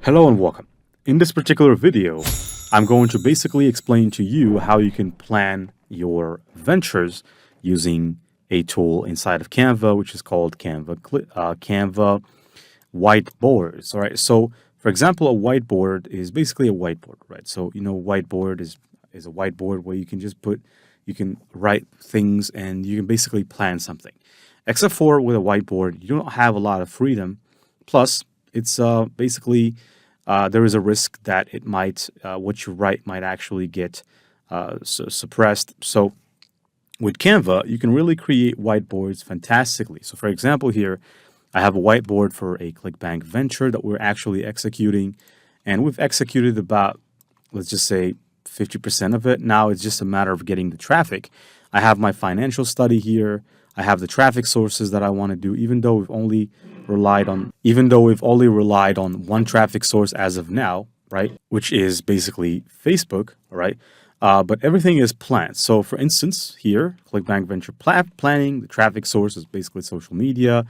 Hello and welcome. In this particular video, I'm going to basically explain to you how you can plan your ventures using a tool inside of Canva, which is called Canva whiteboards. All right. So, for example, a whiteboard is basically a whiteboard, right? So, whiteboard is a whiteboard where you can write things and you can basically plan something. Except for with a whiteboard, you don't have a lot of freedom. Plus, it's basically there is a risk that what you write might actually get suppressed. So with Canva, you can really create whiteboards fantastically. So for example, here I have a whiteboard for a ClickBank venture that we're actually executing, and we've executed about, let's just say, 50% of it. Now it's just a matter of getting the traffic. I have my financial study here. I have the traffic sources that I want to do, even though we've only relied on one traffic source as of now, right? Which is basically Facebook, all right? But everything is planned. So for instance, here, ClickBank Venture Planning, the traffic source is basically social media.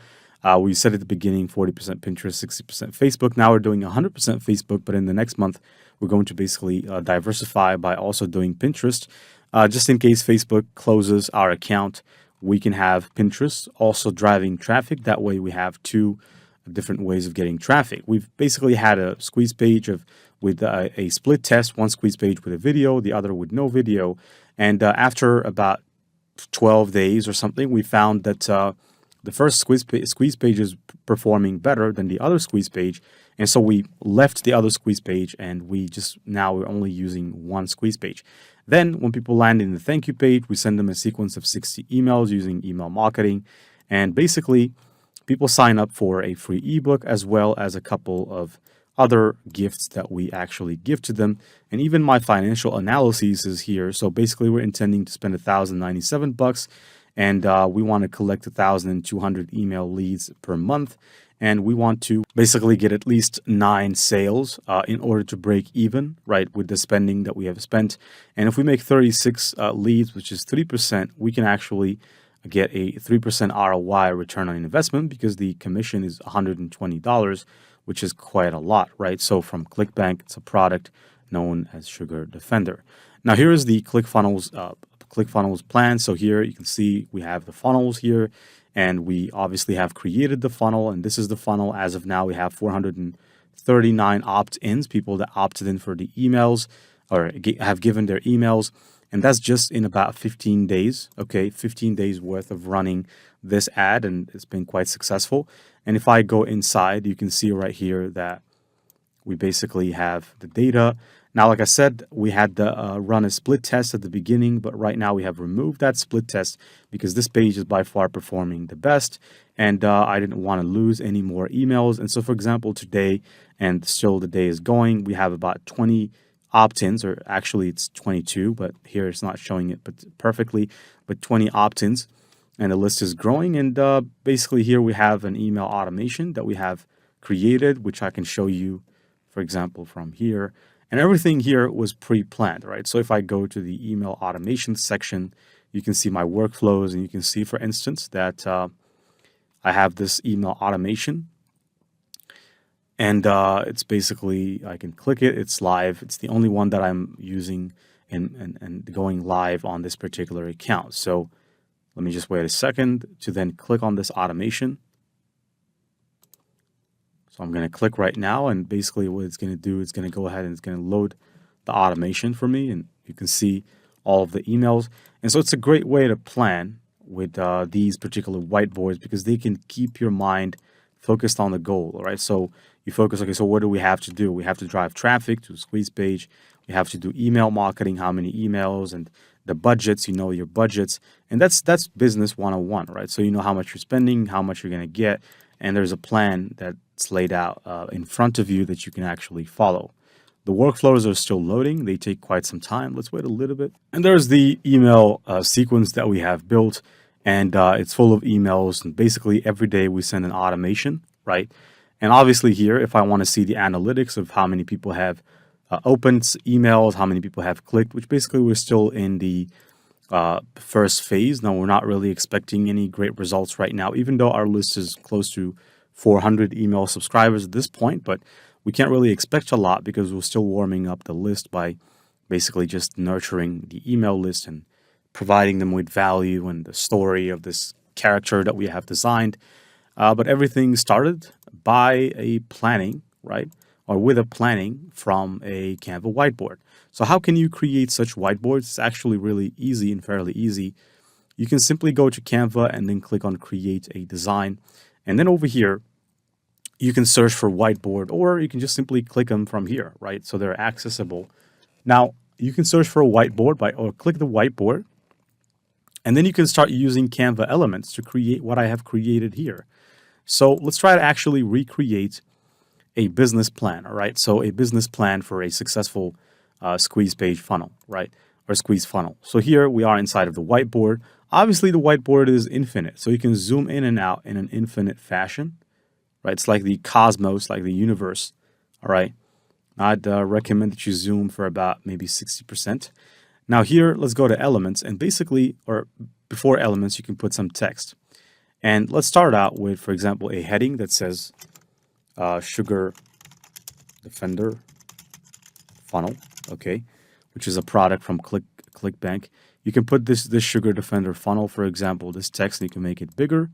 We said at the beginning 40% Pinterest, 60% Facebook. Now we're doing 100% Facebook, but in the next month, we're going to basically diversify by also doing Pinterest. Just in case Facebook closes our account, we can have Pinterest also driving traffic. That way we have two different ways of getting traffic. We've basically had a squeeze page with a split test, one squeeze page with a video, the other with no video. And after about 12 days or something, we found that the first squeeze page is performing better than the other squeeze page. And so we left the other squeeze page and now we're only using one squeeze page. Then when people land in the thank you page, we send them a sequence of 60 emails using email marketing. And basically, people sign up for a free ebook as well as a couple of other gifts that we actually give to them. And even my financial analysis is here. So basically, we're intending to spend $1,097, and we want to collect 1,200 email leads per month. And we want to basically get at least 9 sales in order to break even, right, with the spending that we have spent. And if we make 36 leads, which is 3%, we can actually get a 3% ROI, return on investment, because the commission is $120, which is quite a lot, right? So from ClickBank, it's a product known as Sugar Defender. Now here is the ClickFunnels plan. So here you can see we have the funnels here. And we obviously have created the funnel, and this is the funnel. As of now, we have 439 opt-ins, people that opted in for the emails or have given their emails. And that's just in about 15 days, okay? 15 days worth of running this ad, and it's been quite successful. And if I go inside, you can see right here that we basically have the data. Now, like I said, we had to run a split test at the beginning, but right now we have removed that split test because this page is by far performing the best, and I didn't want to lose any more emails. And so, for example, today, and still the day is going, we have about 20 opt-ins, or actually it's 22, but here it's not showing it perfectly, but 20 opt-ins, and the list is growing. And basically here we have an email automation that we have created, which I can show you, for example, from here. And everything here was pre-planned, right? So if I go to the email automation section, you can see my workflows, and you can see, for instance, that I have this email automation. And it's basically, I can click it, it's live. It's the only one that I'm using and going live on this particular account. So let me just wait a second to then click on this automation. So I'm going to click right now, and basically what it's going to do, it's going to go ahead and it's going to load the automation for me, and you can see all of the emails. And so it's a great way to plan with these particular whiteboards because they can keep your mind focused on the goal, all right? So you focus, okay, so what do we have to do? We have to drive traffic to a squeeze page. We have to do email marketing, how many emails, and the budgets, your budgets. And that's business 101, right? So you know how much you're spending, how much you're going to get, and there's a plan that's laid out in front of you that you can actually follow. The workflows are still loading. They take quite some time. Let's wait a little bit. And there's the email sequence that we have built, and it's full of emails. And basically every day we send an automation, right? And obviously here, if I want to see the analytics of how many people have opened emails, how many people have clicked, which basically we're still in the first phase. Now, we're not really expecting any great results right now, even though our list is close to 400 email subscribers at this point. But we can't really expect a lot because we're still warming up the list by basically just nurturing the email list and providing them with value and the story of this character that we have designed. But everything started by a planning, right? Or with a planning from a Canva whiteboard. So, how can you create such whiteboards? It's actually really easy and fairly easy. You can simply go to Canva and then click on Create a Design. And then over here, you can search for whiteboard, or you can just simply click them from here, right? So they're accessible. Now, you can search for a whiteboard or click the whiteboard, and then you can start using Canva elements to create what I have created here. So let's try to actually recreate a business plan, all right? So a business plan for a successful squeeze page funnel, right? Or squeeze funnel. So here we are inside of the whiteboard. Obviously, the whiteboard is infinite, so you can zoom in and out in an infinite fashion, right? It's like the cosmos, like the universe, all right? I'd recommend that you zoom for about maybe 60%. Now here, let's go to elements, and basically, or before elements, you can put some text. And let's start out with, for example, a heading that says Sugar Defender Funnel, okay, which is a product from ClickBank. You can put this Sugar Defender Funnel, for example, this text, and you can make it bigger.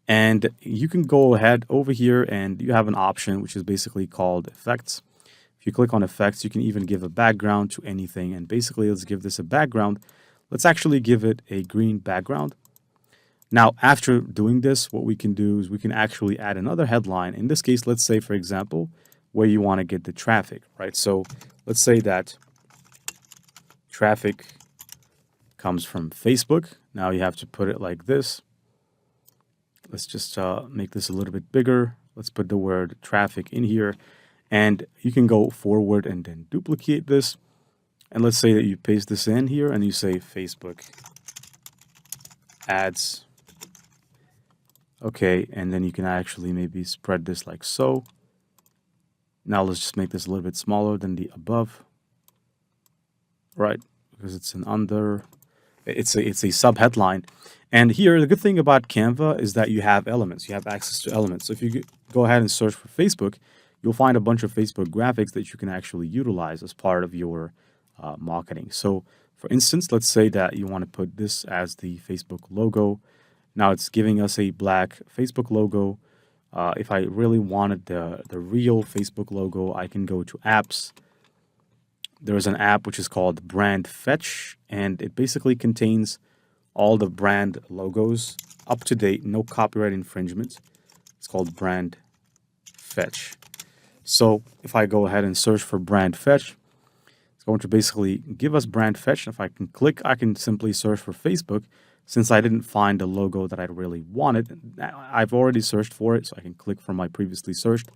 And you can go ahead over here and you have an option which is basically called effects. If you click on effects, you can even give a background to anything. And basically, let's give this a background. Let's actually give it a green background. Now, after doing this, what we can do is we can actually add another headline. In this case, let's say, for example, where you want to get the traffic, right? So let's say that traffic comes from Facebook. Now you have to put it like this. Let's just make this a little bit bigger. Let's put the word traffic in here. And you can go forward and then duplicate this. And let's say that you paste this in here and you say Facebook ads. Okay, and then you can actually maybe spread this like so. Now let's just make this a little bit smaller than the above. Right, because it's it's a sub headline. And here, the good thing about Canva is that you have elements. You have access to elements. So if you go ahead and search for Facebook, you'll find a bunch of Facebook graphics that you can actually utilize as part of your marketing. So for instance, let's say that you want to put this as the Facebook logo. Now it's giving us a black Facebook logo. If I really wanted the real Facebook logo, I can go to apps. There's an app which is called Brand Fetch, and it basically contains all the brand logos up to date, no copyright infringement. It's called Brand Fetch. So if I go ahead and search for Brand Fetch, it's going to basically give us Brand Fetch. If I can click, I can simply search for Facebook. Since I didn't find the logo that I really wanted, I've already searched for it, so I can click from my previously searched,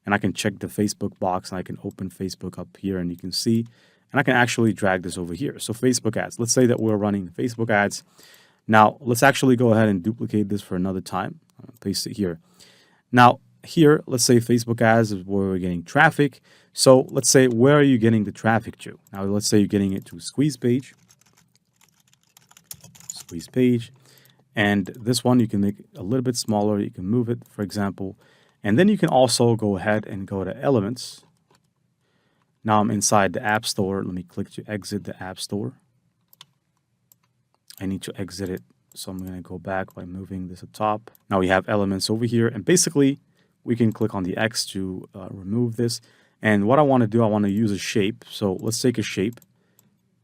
and I can check the Facebook box, and I can open Facebook up here, and you can see, and I can actually drag this over here. So Facebook ads. Let's say that we're running Facebook ads. Now, let's actually go ahead and duplicate this for another time. Paste it here. Now, here, let's say Facebook ads is where we're getting traffic. So let's say, where are you getting the traffic to? Now, let's say you're getting it to Squeeze Page. Squeeze Page. And this one, you can make a little bit smaller. You can move it, for example. And then you can also go ahead and go to Elements. Now I'm inside the App Store. Let me click to exit the App Store. I need to exit it, so I'm going to go back by moving this atop. Now we have Elements over here, and basically we can click on the X to remove this. And what I want to do, I want to use a shape. So let's take a shape.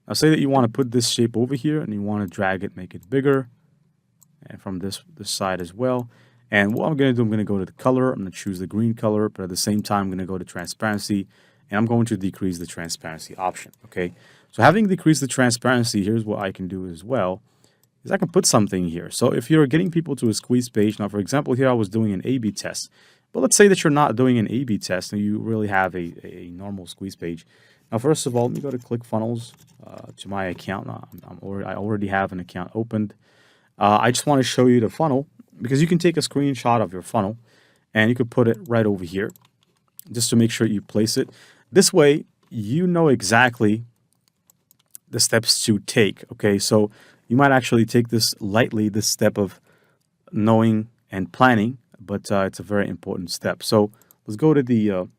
Now say that you want to put this shape over here, and you want to drag it, make it bigger, and from this side as well. And what I'm going to do, I'm going to go to the color. I'm going to choose the green color, but at the same time, I'm going to go to transparency, and I'm going to decrease the transparency option, okay? So having decreased the transparency, here's what I can do as well, is I can put something here. So if you're getting people to a squeeze page, now for example, here I was doing an A/B test, but let's say that you're not doing an A/B test and you really have a normal squeeze page. Now, first of all, let me go to ClickFunnels to my account. Now, I already have an account opened. I just want to show you the funnel, because you can take a screenshot of your funnel and you could put it right over here just to make sure you place it. This way, you know exactly the steps to take, okay? So you might actually take this lightly, this step of knowing and planning, but it's a very important step. So let's go to the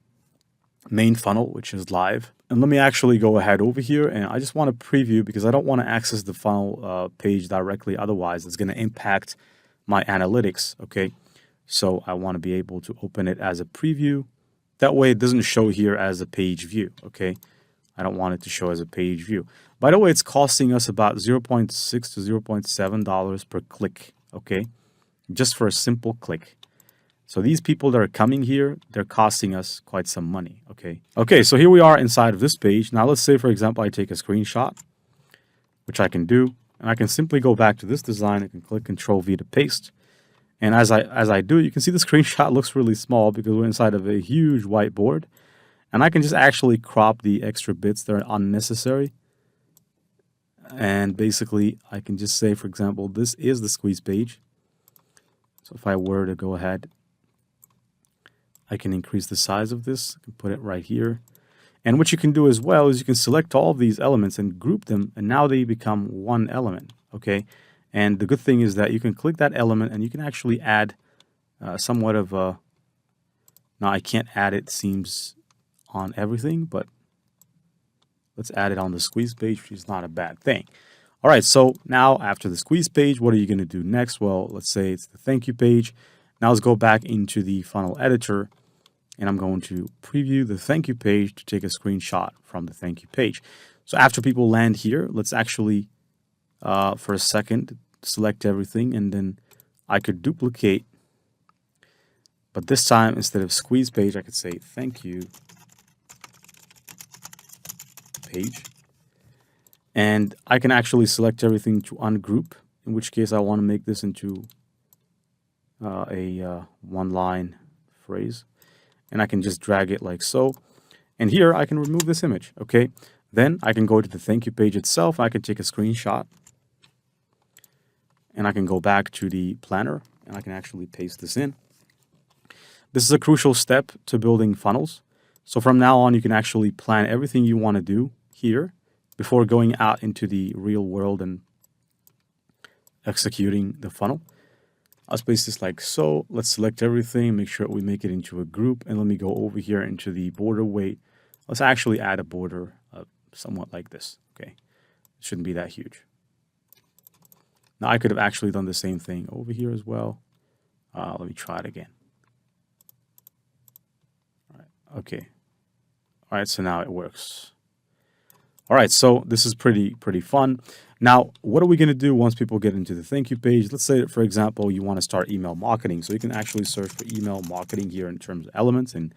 main funnel, which is live. And let me actually go ahead over here, and I just want to preview because I don't want to access the funnel page directly. Otherwise, it's going to impact my analytics, okay? So I want to be able to open it as a preview. That way it doesn't show here as a page view, okay? I don't want it to show as a page view. By the way, it's costing us about $0.6 to $0.7 per click, okay? Just for a simple click. So these people that are coming here, they're costing us quite some money, okay? Okay, so here we are inside of this page. Now let's say, for example, I take a screenshot, which I can do, and I can simply go back to this design. I can click Control V to paste. And as I do, you can see the screenshot looks really small because we're inside of a huge whiteboard. And I can just actually crop the extra bits that are unnecessary. And basically, I can just say, for example, this is the squeeze page. So if I were to go ahead, I can increase the size of this. I can put it right here. And what you can do as well is you can select all of these elements and group them, and now they become one element, okay? And the good thing is that you can click that element and you can actually add somewhat of a... Now, I can't add it, seems, on everything, but let's add it on the squeeze page, which is not a bad thing. All right, so now after the squeeze page, what are you going to do next? Well, let's say it's the thank you page. Now let's go back into the funnel editor, and I'm going to preview the thank you page to take a screenshot from the thank you page. So after people land here, let's actually, for a second, select everything, and then I could duplicate. But this time, instead of squeeze page, I could say thank you page. And I can actually select everything to ungroup, in which case I want to make this into a one-line phrase. And I can just drag it like so. And here I can remove this image, okay? Then I can go to the thank you page itself. I can take a screenshot. And I can go back to the planner, and I can actually paste this in. This is a crucial step to building funnels. So from now on, you can actually plan everything you want to do here before going out into the real world and executing the funnel. I'll space this like so. Let's select everything, make sure we make it into a group, and let me go over here into the border weight. Let's actually add a border somewhat like this, okay? It shouldn't be that huge. Now I could have actually done the same thing over here as well. Let me try it again. All right, okay. All right, so now it works. All right, so this is pretty fun. Now, what are we going to do once people get into the thank you page? Let's say, for example, you want to start email marketing. So you can actually search for email marketing here in terms of elements in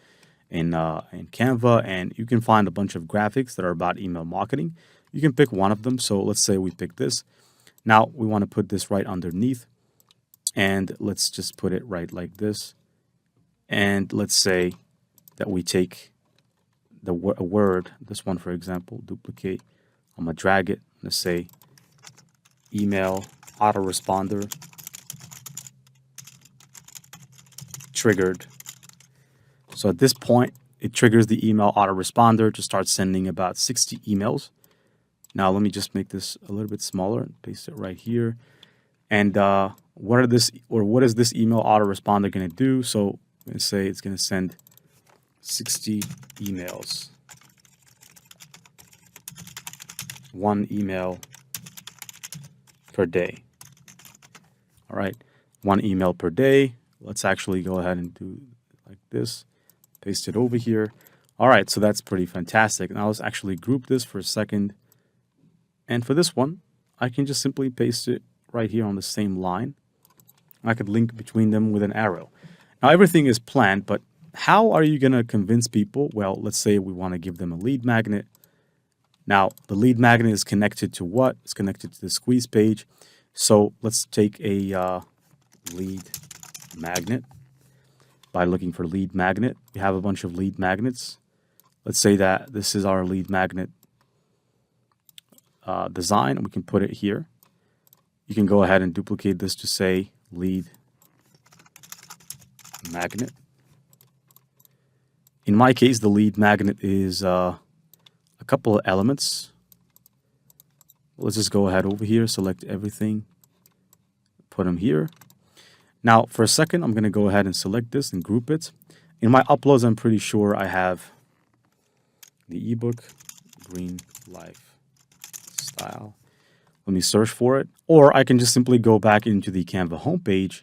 Canva, and you can find a bunch of graphics that are about email marketing. You can pick one of them. So let's say we pick this. Now, we want to put this right underneath, and let's just put it right like this. And let's say that we take a word, this one, for example, duplicate. I'm going to drag it. Let's say email autoresponder triggered. So at this point, it triggers the email autoresponder to start sending about 60 emails. Now let me just make this a little bit smaller and paste it right here. And what is this email autoresponder going to do? So I'm going to say it's going to send 60 emails. One email per day. All right, one email per day. Let's actually go ahead and do like this. Paste it over here. All right, so that's pretty fantastic. Now let's actually group this for a second. And for this one, I can just simply paste it right here on the same line. I could link between them with an arrow. Now everything is planned, but how are you going to convince people? Well, let's say we want to give them a lead magnet. Now, the lead magnet is connected to what? It's connected to the squeeze page. So let's take a lead magnet by looking for lead magnet. We have a bunch of lead magnets. Let's say that this is our lead magnet design. We can put it here. You can go ahead and duplicate this to say lead magnet. In my case, the lead magnet is a couple of elements. Let's just go ahead over here, select everything, put them here. Now, for a second, I'm going to go ahead and select this and group it. In my uploads, I'm pretty sure I have the ebook, green lifestyle. Let me search for it. Or I can just simply go back into the Canva homepage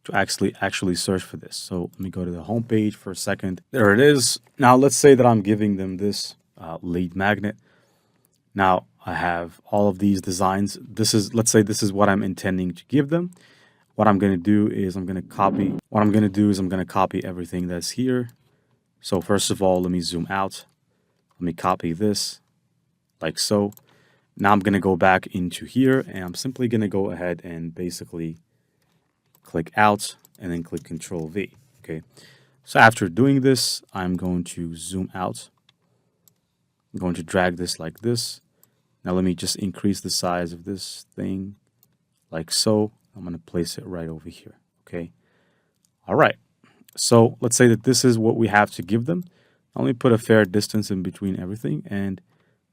to actually search for this. So let me go to the homepage for a second. There it is. Now let's say that I'm giving them this lead magnet. Now I have all of these designs. Let's say this is what I'm intending to give them. What I'm going to do is I'm going to copy everything that's here. So first of all, let me zoom out. Let me copy this like so. Now I'm going to go back into here and I'm simply going to go ahead and basically click out and then click Control V. Okay. So after doing this, I'm going to zoom out. I'm going to drag this like this. Now let me just increase the size of this thing like so. I'm going to place it right over here. Okay. All right. So let's say that this is what we have to give them. Let me put a fair distance in between everything and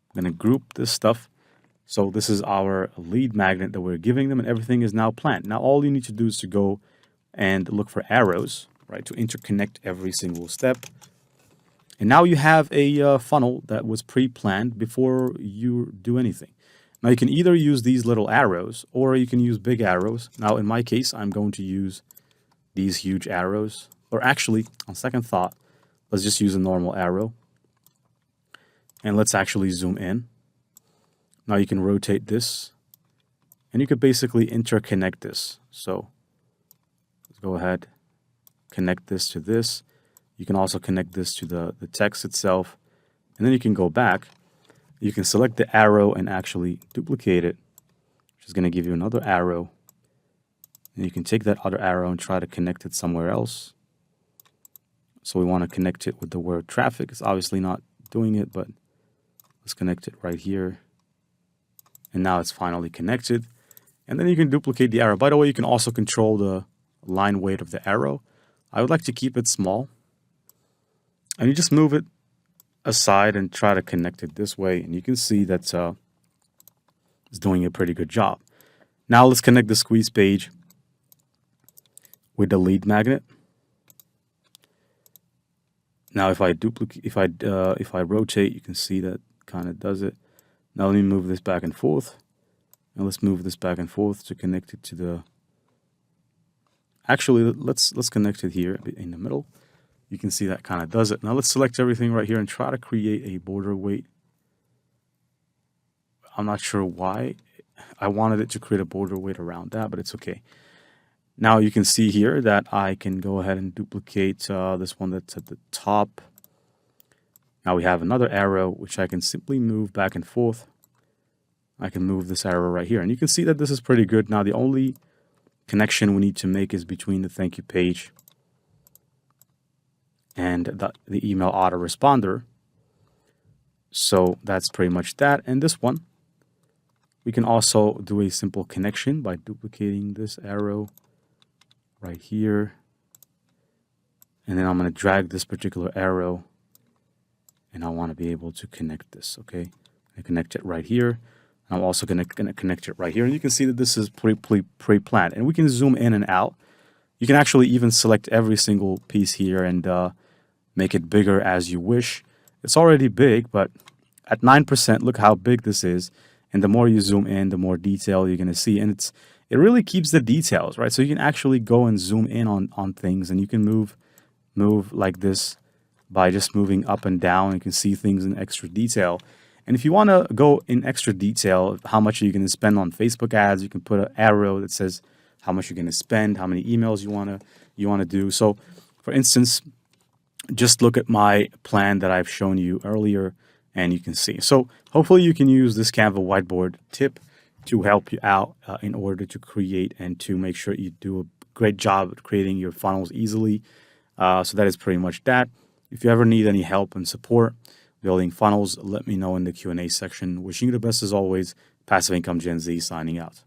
I'm going to group this stuff. So this is our lead magnet that we're giving them and everything is now planned. Now all you need to do is to go and look for arrows, right, to interconnect every single step. And now you have a funnel that was pre-planned before you do anything. Now you can either use these little arrows or you can use big arrows. Now in my case, I'm going to use these huge arrows. Or actually, on second thought, let's just use a normal arrow. And let's actually zoom in. Now you can rotate this. And you could basically interconnect this. So let's go ahead, connect this to this. You can also connect this to the text itself. And then you can go back. You can select the arrow and actually duplicate it, which is going to give you another arrow. And you can take that other arrow and try to connect it somewhere else. So we want to connect it with the word traffic. It's obviously not doing it, but let's connect it right here. And now it's finally connected. And then you can duplicate the arrow. By the way, you can also control the line weight of the arrow. I would like to keep it small. And you just move it aside and try to connect it this way. And you can see that it's doing a pretty good job. Now let's connect the squeeze page with the lead magnet. Now if I rotate, you can see that kind of does it. Now let me move this back and forth. Now let's move this back and forth to connect it to the... Actually, let's connect it here in the middle. You can see that kind of does it. Now let's select everything right here and try to create a border weight. I'm not sure why. I wanted it to create a border weight around that, but it's okay. Now you can see here that I can go ahead and duplicate this one that's at the top. Now we have another arrow, which I can simply move back and forth. I can move this arrow right here. And you can see that this is pretty good. Now the only connection we need to make is between the thank you page and the email autoresponder. So that's pretty much that. And this one, we can also do a simple connection by duplicating this arrow right here. And then I'm going to drag this particular arrow and I want to be able to connect this. Okay, I connect it right here. I'm also going to connect it right here. And you can see that this is pre-planned. And we can zoom in and out. You can actually even select every single piece here and make it bigger as you wish. It's already big, but at 9%, look how big this is. And the more you zoom in, the more detail you're going to see. And it really keeps the details, right? So you can actually go and zoom in on things, and you can move like this by just moving up and down. You can see things in extra detail. And if you want to go in extra detail, how much are you going to spend on Facebook ads, you can put an arrow that says how much you're going to spend, how many emails you want to do. So, for instance, just look at my plan that I've shown you earlier, and you can see. So hopefully you can use this Canva whiteboard tip to help you out in order to create and to make sure you do a great job at creating your funnels easily. So that is pretty much that. If you ever need any help and support building funnels, let me know in the Q&A section. Wishing you the best as always. Passive Income Gen Z signing out.